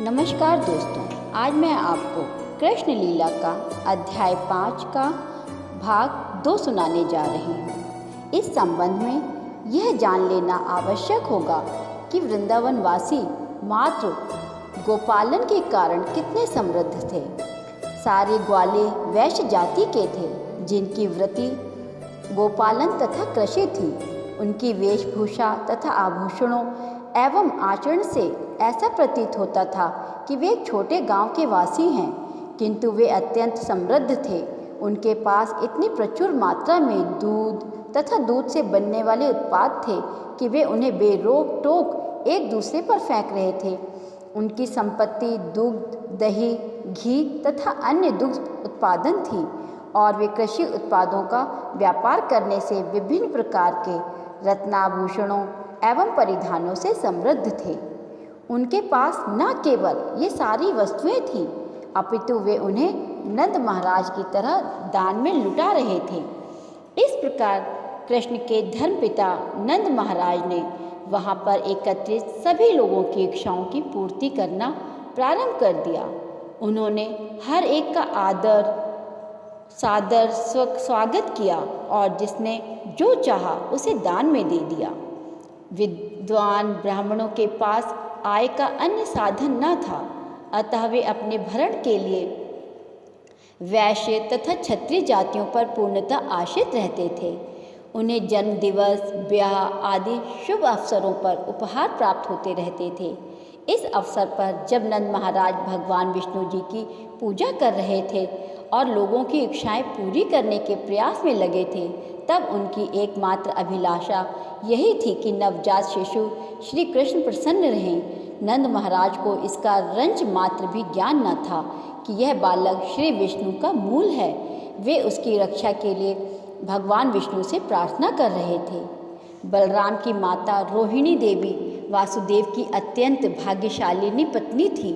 नमस्कार दोस्तों, आज मैं आपको कृष्ण लीला का अध्याय 5 का भाग 2 सुनाने जा रही हूँ। इस संबंध में यह जान लेना आवश्यक होगा कि वृंदावन वासी मात्र गोपालन के कारण कितने समृद्ध थे। सारे ग्वाले वैश्य जाति के थे, जिनकी वृत्ति गोपालन तथा कृषि थी। उनकी वेशभूषा तथा आभूषणों एवं आचरण से ऐसा प्रतीत होता था कि वे एक छोटे गांव के वासी हैं, किंतु वे अत्यंत समृद्ध थे। उनके पास इतनी प्रचुर मात्रा में दूध तथा दूध से बनने वाले उत्पाद थे कि वे उन्हें बेरोक टोक एक दूसरे पर फेंक रहे थे। उनकी संपत्ति दुग्ध, दही, घी तथा अन्य दुग्ध उत्पादन थी और वे कृषि उत्पादों का व्यापार करने से विभिन्न प्रकार के रत्नाभूषणों एवं परिधानों से समृद्ध थे। उनके पास न केवल ये सारी वस्तुएं थीं, अपितु वे उन्हें नंद महाराज की तरह दान में लुटा रहे थे। इस प्रकार कृष्ण के धर्मपिता नंद महाराज ने वहाँ पर एकत्रित सभी लोगों की इच्छाओं की पूर्ति करना प्रारंभ कर दिया। उन्होंने हर एक का आदर सादर स्वागत किया और जिसने जो चाहा उसे दान में दे दिया। विद्वान ब्राह्मणों के पास आय का अन्य साधन न था, अतः वे अपने भरण के लिए वैश्य तथा क्षत्रिय जातियों पर पूर्णतः आश्रित रहते थे। उन्हें जन्म दिवस, ब्याह आदि शुभ अवसरों पर उपहार प्राप्त होते रहते थे। इस अवसर पर जब नंद महाराज भगवान विष्णु जी की पूजा कर रहे थे और लोगों की इच्छाएं पूरी करने के प्रयास में लगे थे, तब उनकी एकमात्र अभिलाषा यही थी कि नवजात शिशु श्री कृष्ण प्रसन्न रहें। नंद महाराज को इसका रंच मात्र भी ज्ञान न था कि यह बालक श्री विष्णु का मूल है। वे उसकी रक्षा के लिए भगवान विष्णु से प्रार्थना कर रहे थे। बलराम की माता रोहिणी देवी वासुदेव की अत्यंत भाग्यशालिनी पत्नी थी।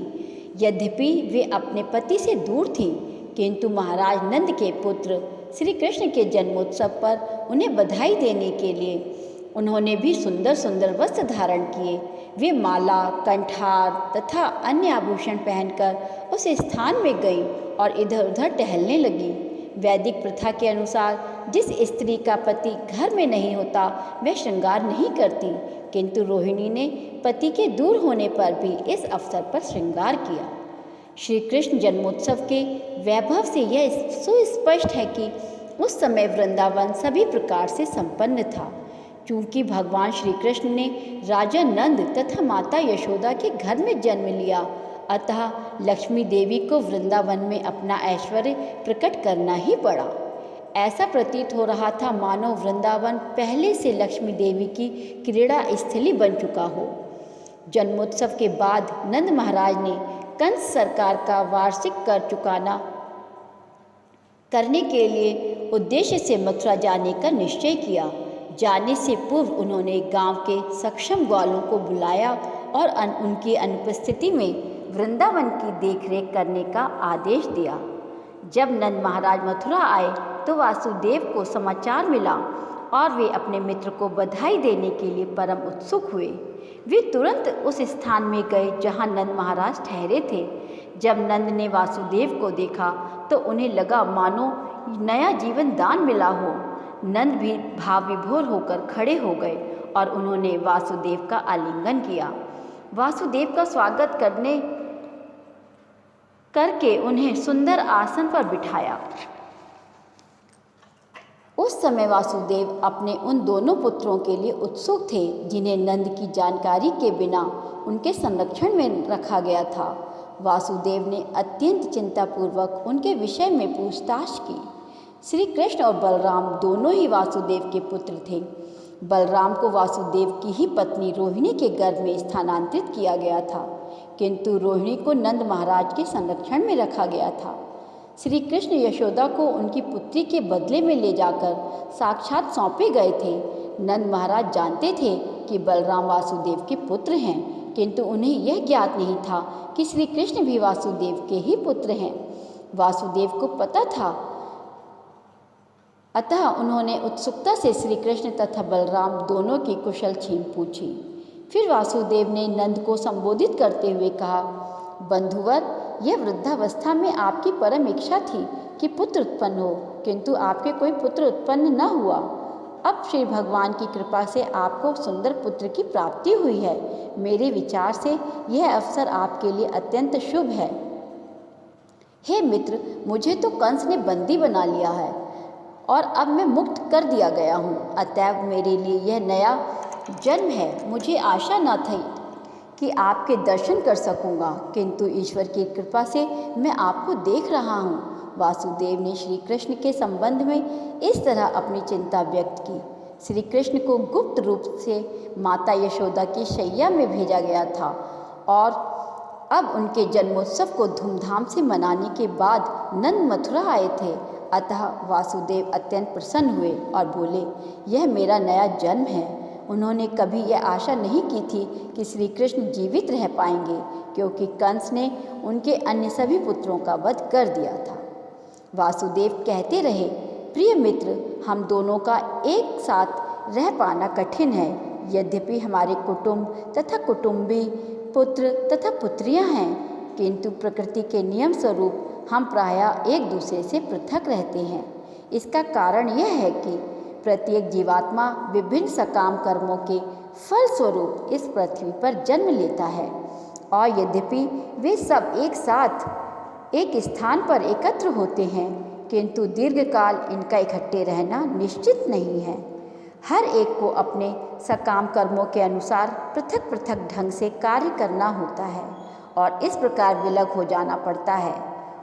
यद्यपि वे अपने पति से दूर थीं, किंतु महाराज नंद के पुत्र श्री कृष्ण के जन्मोत्सव पर उन्हें बधाई देने के लिए उन्होंने भी सुंदर सुंदर वस्त्र धारण किए। वे माला, कंठार तथा अन्य आभूषण पहनकर उस स्थान में गई और इधर उधर टहलने लगी। वैदिक प्रथा के अनुसार जिस स्त्री का पति घर में नहीं होता वह श्रृंगार नहीं करती, किंतु रोहिणी ने पति के दूर होने पर भी इस अवसर पर श्रृंगार किया। श्री कृष्ण जन्मोत्सव के वैभव से यह सुस्पष्ट है कि उस समय वृंदावन सभी प्रकार से संपन्न था। चूँकि भगवान श्री कृष्ण ने राजा नंद तथा माता यशोदा के घर में जन्म लिया, अतः लक्ष्मी देवी को वृंदावन में अपना ऐश्वर्य प्रकट करना ही पड़ा। ऐसा प्रतीत हो रहा था मानो वृंदावन पहले से लक्ष्मी देवी की क्रीड़ा स्थली बन चुका हो। जन्मोत्सव के बाद नंद महाराज ने कंस सरकार का वार्षिक कर चुकाना करने के लिए उद्देश्य से मथुरा जाने का निश्चय किया। जाने से पूर्व उन्होंने गांव के सक्षम ग्वालों को बुलाया और उनकी अनुपस्थिति में वृंदावन की देखरेख करने का आदेश दिया। जब नंद महाराज मथुरा आए तो वासुदेव को समाचार मिला और वे अपने मित्र को बधाई देने के लिए परम उत्सुक हुए। वे तुरंत उस स्थान में गए जहां नंद महाराज ठहरे थे। जब नंद ने वासुदेव को देखा तो उन्हें लगा मानो नया जीवन दान मिला हो। नंद भी भाव विभोर होकर खड़े हो गए और उन्होंने वासुदेव का आलिंगन किया। वासुदेव का स्वागत करके उन्हें सुंदर आसन पर बिठाया। उस समय वासुदेव अपने उन दोनों पुत्रों के लिए उत्सुक थे जिन्हें नंद की जानकारी के बिना उनके संरक्षण में रखा गया था। वासुदेव ने अत्यंत चिंतापूर्वक उनके विषय में पूछताछ की। श्री कृष्ण और बलराम दोनों ही वासुदेव के पुत्र थे। बलराम को वासुदेव की ही पत्नी रोहिणी के गर्भ में स्थानांतरित किया गया था, किंतु रोहिणी को नंद महाराज के संरक्षण में रखा गया था। श्री कृष्ण यशोदा को उनकी पुत्री के बदले में ले जाकर साक्षात सौंपे गए थे। नंद महाराज जानते थे कि बलराम वासुदेव के पुत्र हैं, किंतु उन्हें यह ज्ञात नहीं था कि श्री कृष्ण भी वासुदेव के ही पुत्र हैं। वासुदेव को पता था, अतः उन्होंने उत्सुकता से श्री कृष्ण तथा बलराम दोनों की कुशल छीन पूछी। फिर वासुदेव ने नंद को संबोधित करते हुए कहा, बंधुवर, यह वृद्धावस्था में आपकी परम इच्छा थी कि पुत्र उत्पन्न हो, किंतु आपके कोई पुत्र उत्पन्न न हुआ। अब श्री भगवान की कृपा से आपको सुंदर पुत्र की प्राप्ति हुई है। मेरे विचार से यह अवसर आपके लिए अत्यंत शुभ है। हे मित्र, मुझे तो कंस ने बंदी बना लिया है और अब मैं मुक्त कर दिया गया हूँ। अतएव मेरे लिए यह नया जन्म है। मुझे आशा न थी कि आपके दर्शन कर सकूँगा, किंतु ईश्वर की कृपा से मैं आपको देख रहा हूँ। वासुदेव ने श्री कृष्ण के संबंध में इस तरह अपनी चिंता व्यक्त की। श्री कृष्ण को गुप्त रूप से माता यशोदा की शैया में भेजा गया था और अब उनके जन्मोत्सव को धूमधाम से मनाने के बाद नंद मथुरा आए थे। अतः वासुदेव अत्यंत प्रसन्न हुए और बोले, यह मेरा नया जन्म है। उन्होंने कभी यह आशा नहीं की थी कि श्री कृष्ण जीवित रह पाएंगे, क्योंकि कंस ने उनके अन्य सभी पुत्रों का वध कर दिया था। वासुदेव कहते रहे, प्रिय मित्र, हम दोनों का एक साथ रह पाना कठिन है। यद्यपि हमारे कुटुंब तथा कुटुंबी, पुत्र तथा पुत्रियां हैं, किंतु प्रकृति के नियम स्वरूप हम प्रायः एक दूसरे से पृथक रहते हैं। इसका कारण यह है कि प्रत्येक जीवात्मा विभिन्न सकाम कर्मों के फल स्वरूप इस पृथ्वी पर जन्म लेता है, और यद्यपि वे सब एक साथ एक स्थान पर एकत्र होते हैं, किंतु दीर्घकाल इनका इकट्ठे रहना निश्चित नहीं है। हर एक को अपने सकाम कर्मों के अनुसार पृथक पृथक ढंग से कार्य करना होता है और इस प्रकार विलग हो जाना पड़ता है।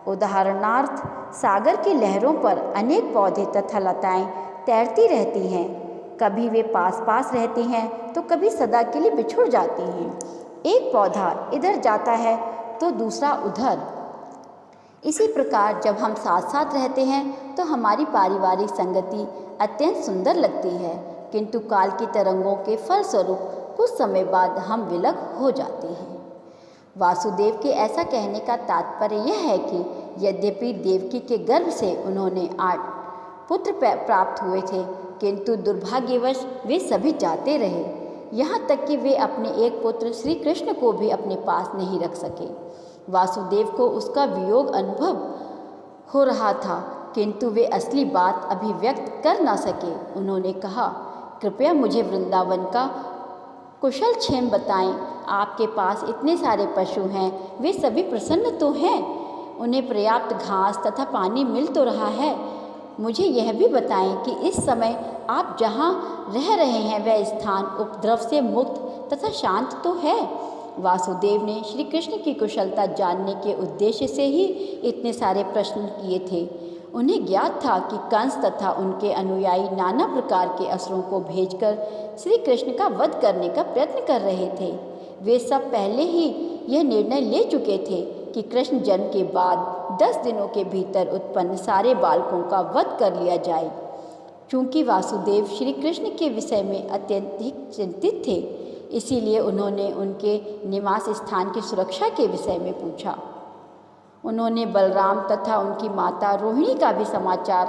उदाहरणार्थ, सागर की लहरों पर अनेक पौधे तथा लताएं तैरती रहती हैं। कभी वे पास पास रहती हैं तो कभी सदा के लिए बिछुड़ जाती हैं। एक पौधा इधर जाता है तो दूसरा उधर। इसी प्रकार जब हम साथ साथ रहते हैं तो हमारी पारिवारिक संगति अत्यंत सुंदर लगती है, किंतु काल की तरंगों के फलस्वरूप कुछ समय बाद हम विलग हो जाते हैं। वासुदेव के ऐसा कहने का तात्पर्य यह है कि यद्यपि देवकी के गर्भ से उन्होंने 8 पुत्र प्राप्त हुए थे, किंतु दुर्भाग्यवश वे सभी जाते रहे। यहाँ तक कि वे अपने एक पुत्र श्री कृष्ण को भी अपने पास नहीं रख सके। वासुदेव को उसका वियोग अनुभव हो रहा था, किंतु वे असली बात अभिव्यक्त कर ना सके। उन्होंने कहा, कृपया मुझे वृंदावन का कुशल क्षेम बताएं। आपके पास इतने सारे पशु हैं, वे सभी प्रसन्न तो हैं, उन्हें पर्याप्त घास तथा पानी मिल तो रहा है। मुझे यह भी बताएं कि इस समय आप जहाँ रह रहे हैं वह स्थान उपद्रव से मुक्त तथा शांत तो है। वासुदेव ने श्री कृष्ण की कुशलता जानने के उद्देश्य से ही इतने सारे प्रश्न किए थे। उन्हें ज्ञात था कि कंस तथा उनके अनुयायी नाना प्रकार के असुरों को भेजकर श्री कृष्ण का वध करने का प्रयत्न कर रहे थे। वे सब पहले ही यह निर्णय ले चुके थे कि कृष्ण जन्म के बाद 10 दिनों के भीतर उत्पन्न सारे बालकों का वध कर लिया जाए। चूँकि वासुदेव श्री कृष्ण के विषय में अत्यधिक चिंतित थे, इसीलिए उन्होंने उनके निवास स्थान की सुरक्षा के विषय में पूछा। उन्होंने बलराम तथा उनकी माता रोहिणी का भी समाचार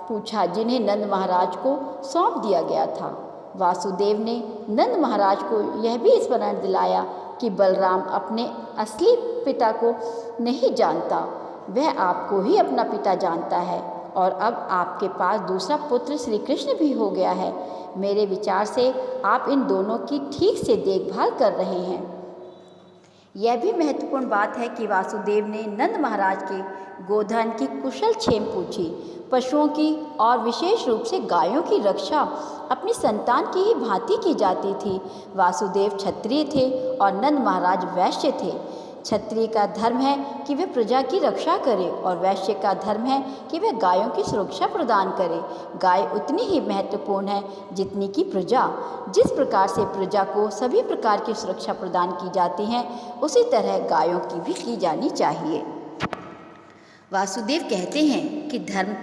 पूछा, जिन्हें नंद महाराज को सौंप दिया गया था। वासुदेव ने नंद महाराज को यह भी स्मरण दिलाया कि बलराम अपने असली पिता को नहीं जानता, वह आपको ही अपना पिता जानता है, और अब आपके पास दूसरा पुत्र श्री कृष्ण भी हो गया है। मेरे विचार से आप इन दोनों की ठीक से देखभाल कर रहे हैं। यह भी महत्वपूर्ण बात है कि वासुदेव ने नंद महाराज के गोधन की कुशल क्षेम पूछी। पशुओं की और विशेष रूप से गायों की रक्षा अपनी संतान की ही भांति की जाती थी। वासुदेव क्षत्रिय थे और नंद महाराज वैश्य थे। क्षत्रिय का धर्म है कि वे प्रजा की रक्षा करे और वैश्य का धर्म है कि वे गायों की सुरक्षा प्रदान करे। गाय उतनी ही महत्वपूर्ण है जितनी कि प्रजा। जिस प्रकार से प्रजा को सभी प्रकार की सुरक्षा प्रदान की जाती है, उसी तरह गायों की भी की जानी चाहिए। वासुदेव कहते हैं कि धर्म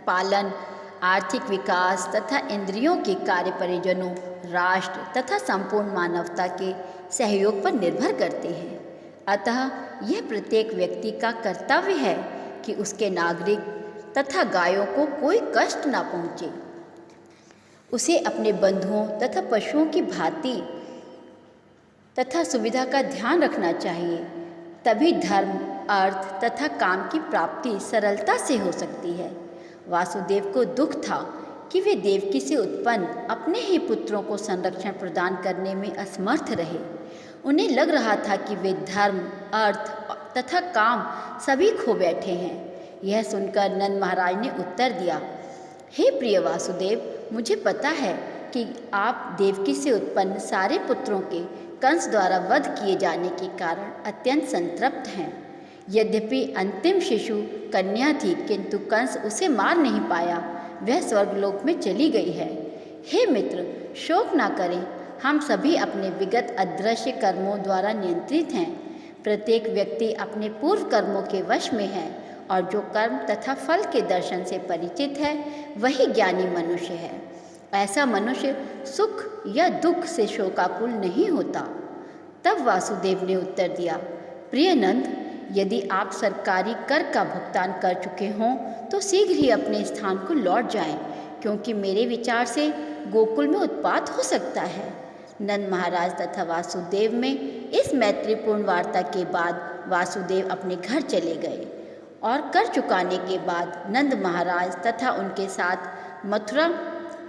पालन, आर्थिक विकास तथा इंद्रियों के कार्य परिजनों, राष्ट्र तथा संपूर्ण मानवता के सहयोग पर निर्भर करते हैं। अतः यह प्रत्येक व्यक्ति का कर्तव्य है कि उसके नागरिक तथा गायों को कोई कष्ट न पहुँचे। उसे अपने बंधुओं तथा पशुओं की भांति तथा सुविधा का ध्यान रखना चाहिए। तभी धर्म, अर्थ तथा काम की प्राप्ति सरलता से हो सकती है। वासुदेव को दुख था कि वे देवकी से उत्पन्न अपने ही पुत्रों को संरक्षण प्रदान करने में असमर्थ रहे। उन्हें लग रहा था कि वे धर्म, अर्थ तथा काम सभी खो बैठे हैं। यह सुनकर नंद महाराज ने उत्तर दिया, हे प्रिय वासुदेव, मुझे पता है कि आप देवकी से उत्पन्न सारे पुत्रों के कंस द्वारा वध किए जाने के कारण अत्यंत संतृप्त हैं। यद्यपि अंतिम शिशु कन्या थी, किंतु कंस उसे मार नहीं पाया, वह स्वर्गलोक में चली गई है। हे मित्र, शोक ना करें, हम सभी अपने विगत अदृश्य कर्मों द्वारा नियंत्रित हैं। प्रत्येक व्यक्ति अपने पूर्व कर्मों के वश में है और जो कर्म तथा फल के दर्शन से परिचित है वही ज्ञानी मनुष्य है। ऐसा मनुष्य सुख या दुख से शोकाकुल नहीं होता। तब वासुदेव ने उत्तर दिया, प्रिय नंद, यदि आप सरकारी कर का भुगतान कर चुके हों तो शीघ्र ही अपने स्थान को लौट जाएं, क्योंकि मेरे विचार से गोकुल में उत्पात हो सकता है। नंद महाराज तथा वासुदेव में इस मैत्रीपूर्ण वार्ता के बाद वासुदेव अपने घर चले गए और कर चुकाने के बाद नंद महाराज तथा उनके साथ मथुरा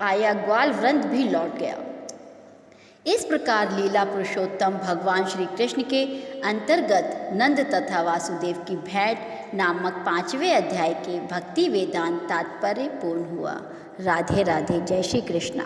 आया ग्वाल वृंद भी लौट गया। इस प्रकार लीला पुरुषोत्तम भगवान श्री कृष्ण के अंतर्गत नंद तथा वासुदेव की भेंट नामक 5वें अध्याय के भक्ति वेदांत तात्पर्य पूर्ण हुआ। राधे राधे। जय श्री कृष्णा।